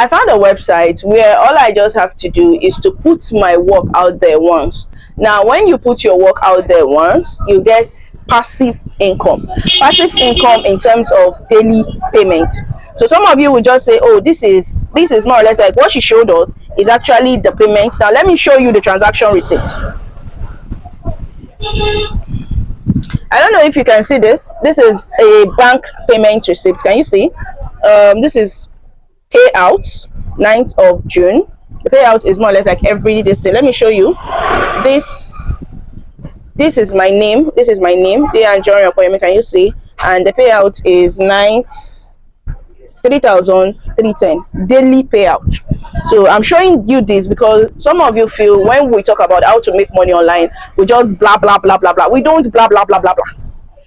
I found a website where all I just have to do is to put my work out there once. Now, when you put your work out there once, you get passive income. Passive income in terms of daily payment. So some of you will just say, oh, this is more or less like what she showed us is actually the payments. Now let me show you the transaction receipt. I don't know if you can see this. This is a bank payment receipt. Can you see? This is payout 9th of June. The payout is more or less like every day. Let me show you. This is my name. This is my name. Day and journey appointment. Can you see? And the payout is 3,310 daily payout. So I'm showing you this because some of you feel when we talk about how to make money online, we just blah blah blah blah blah. We don't blah blah blah blah blah.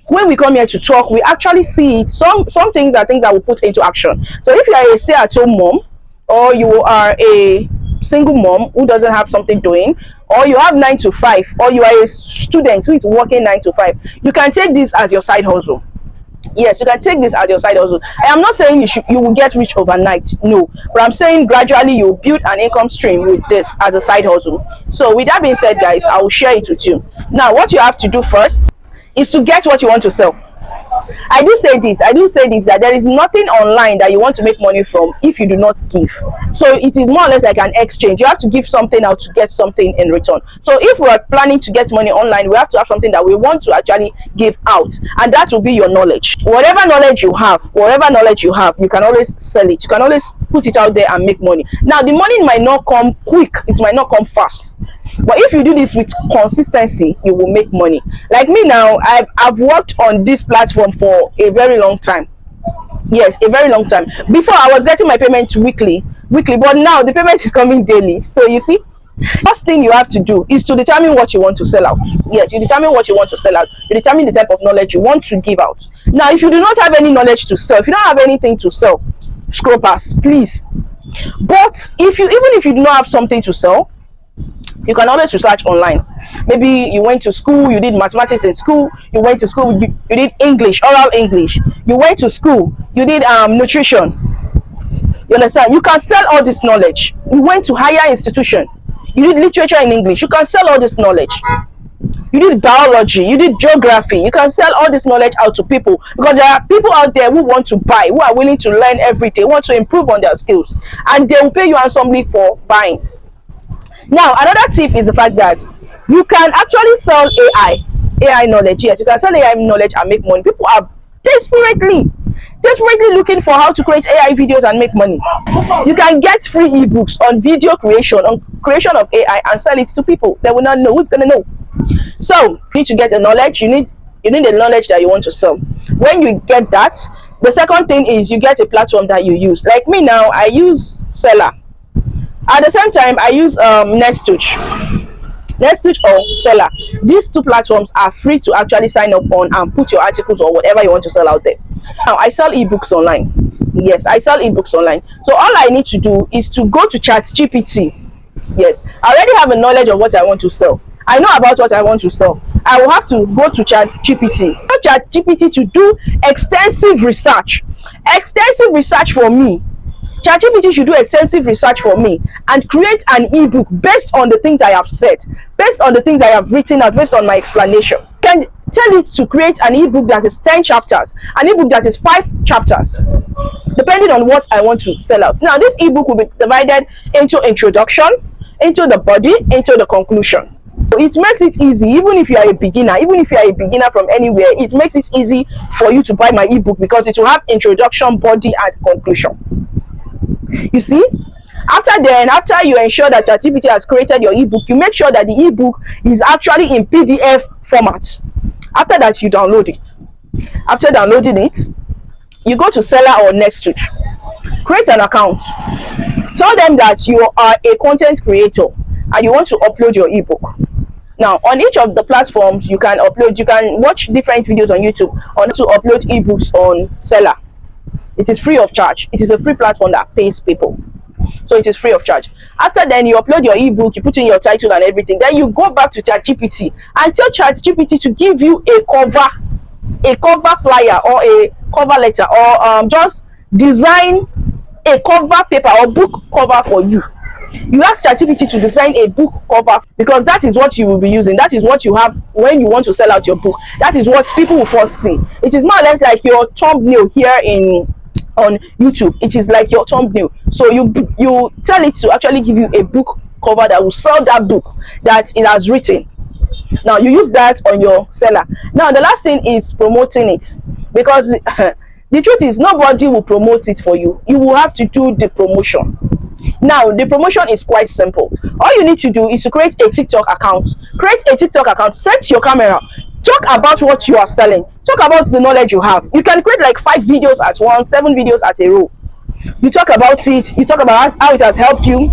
When we come here to talk, we actually see it. Some things are things that we put into action. So if you are a stay-at-home mom, or you are a single mom who doesn't have something doing, or you have 9 to 5, or you are a student who is working 9 to 5, you can take this as your side hustle. Yes, you can take this as your side hustle. I am not saying you will get rich overnight, no, but I'm saying gradually you build an income stream with this as a side hustle. So with that being said, guys, I will share it with you. Now what you have to do first is to get what you want to sell. I do say this that there is nothing online that you want to make money from if you do not give. So it is more or less like an exchange. You have to give something out to get something in return. So if we are planning to get money online, we have to have something that we want to actually give out, and that will be your knowledge. Whatever knowledge you have, you can always sell it. You can always put it out there and make money. Now the money might not come quick, it might not come fast, but if you do this with consistency, you will make money. Like me now, I've worked on this platform for a very long time. Yes, a very long time. Before I was getting my payment weekly, but now the payment is coming daily. So you see, first thing you have to do is to determine what you want to sell out. Yes, you determine what you want to sell out. You determine the type of knowledge you want to give out. Now, if you do not have any knowledge to sell, if you don't have anything to sell, scroll past, please. But even if you do not have something to sell, you can always research online. Maybe you went to school, you did mathematics in school, you went to school, you did English, oral English, you went to school, you did nutrition. You understand? You can sell all this knowledge. You went to higher institution, you did literature in English, you can sell all this knowledge. You did biology, you did geography, you can sell all this knowledge out to people, because there are people out there who want to buy, who are willing to learn every day, want to improve on their skills, and they will pay you handsomely for buying. Now, another tip is the fact that you can actually sell AI knowledge. Yes, you can sell AI knowledge and make money. People are desperately looking for how to create AI videos and make money. You can get free ebooks on video creation, on creation of AI, and sell it to people. They will not know. Who's gonna know? So you need to get the knowledge. You need the knowledge that you want to sell. When you get that, the second thing is you get a platform that you use. Like me now, I use Selar. At the same time, I use Nestuch or Selar. These two platforms are free to actually sign up on and put your articles or whatever you want to sell out there. Now, I sell ebooks online. Yes, I sell ebooks online. So all I need to do is to go to ChatGPT. Yes, I already have a knowledge of what I want to sell. I know about what I want to sell. I will have to go to ChatGPT to do extensive research for me. ChatGPT should do extensive research for me and create an ebook based on the things I have said, based on the things I have written out, based on my explanation. Can tell it to create an ebook that is 10 chapters, an ebook that is 5 chapters, depending on what I want to sell out. Now, this ebook will be divided into introduction, into the body, into the conclusion. So it makes it easy, even if you are a beginner from anywhere, it makes it easy for you to buy my ebook because it will have introduction, body, and conclusion. You see, after you ensure that ChatGPT has created your ebook, you make sure that the ebook is actually in PDF format. After that, you download it. After downloading it, you go to Selar or Nestuch, create an account, tell them that you are a content creator and you want to upload your ebook. Now, on each of the platforms you can watch different videos on YouTube on how to upload ebooks on Selar. It is free of charge. It is a free platform that pays people, so it is free of charge. After then, you upload your ebook, you put in your title and everything, then you go back to ChatGPT and tell ChatGPT to give you a cover flyer or a cover letter, or just design a cover paper or book cover for you. You ask ChatGPT to design a book cover, because that is what you will be using. That is what you have when you want to sell out your book. That is what people will first see. It is more or less like your thumbnail here on YouTube. It is like your thumbnail. So you tell it to actually give you a book cover that will sell that book that it has written. Now you use that on your seller. Now the last thing is promoting it, because the truth is nobody will promote it for you. You will have to do the promotion. Now the promotion is quite simple. All you need to do is to create a TikTok account. Create a TikTok account, set your camera, talk about what you are selling, talk about the knowledge you have. You can create like 5 videos at once, 7 videos at a row. You talk about it, you talk about how it has helped you,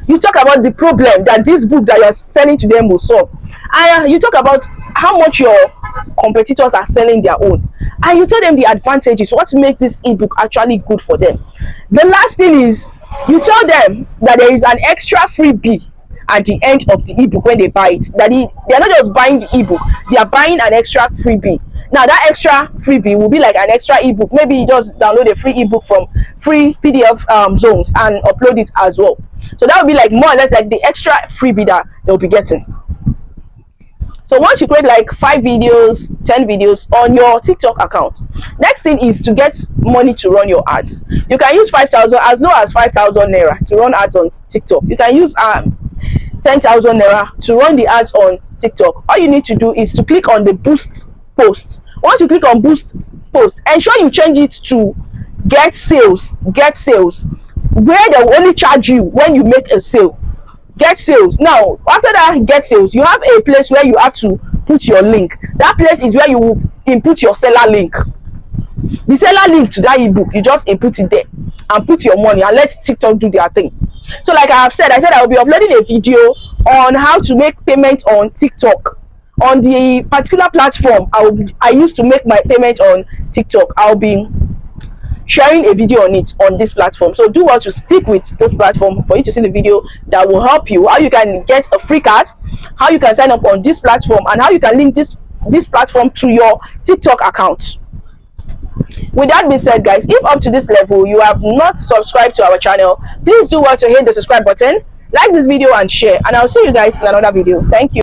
you talk about the problem that this book that you're selling to them will solve, and you talk about how much your competitors are selling their own, and you tell them the advantages, what makes this ebook actually good for them. The last thing is you tell them that there is an extra freebie at the end of the ebook when they buy it, that they are not just buying the ebook, they are buying an extra freebie. Now that extra freebie will be like an extra ebook. Maybe you just download a free ebook from free PDF zones and upload it as well. So that would be like more or less like the extra freebie that they'll be getting. So once you create like 5 videos, 10 videos on your TikTok account, next thing is to get money to run your ads. You can use 5,000, as low as 5,000 naira to run ads on TikTok. You can use 10,000 naira to run the ads on TikTok. All you need to do is to click on the boost post. Once you click on boost post, ensure you change it to get sales, where they will only charge you when you make a sale. Get sales. Now after that get sales, you have a place where you have to put your link. That place is where you will input your seller link. The seller link to that ebook, you just input it there and put your money and let TikTok do their thing. So like I said I will be uploading a video on how to make payment on TikTok. On the particular platform I used to make my payment on TikTok, I'll be sharing a video on it on this platform. So do want to stick with this platform for you to see the video that will help you, how you can get a free card, how you can sign up on this platform, and how you can link this platform to your TikTok account. With that being said, guys, if up to this level you have not subscribed to our channel, please do want to hit the subscribe button, like this video and share, and I'll see you guys in another video. Thank you.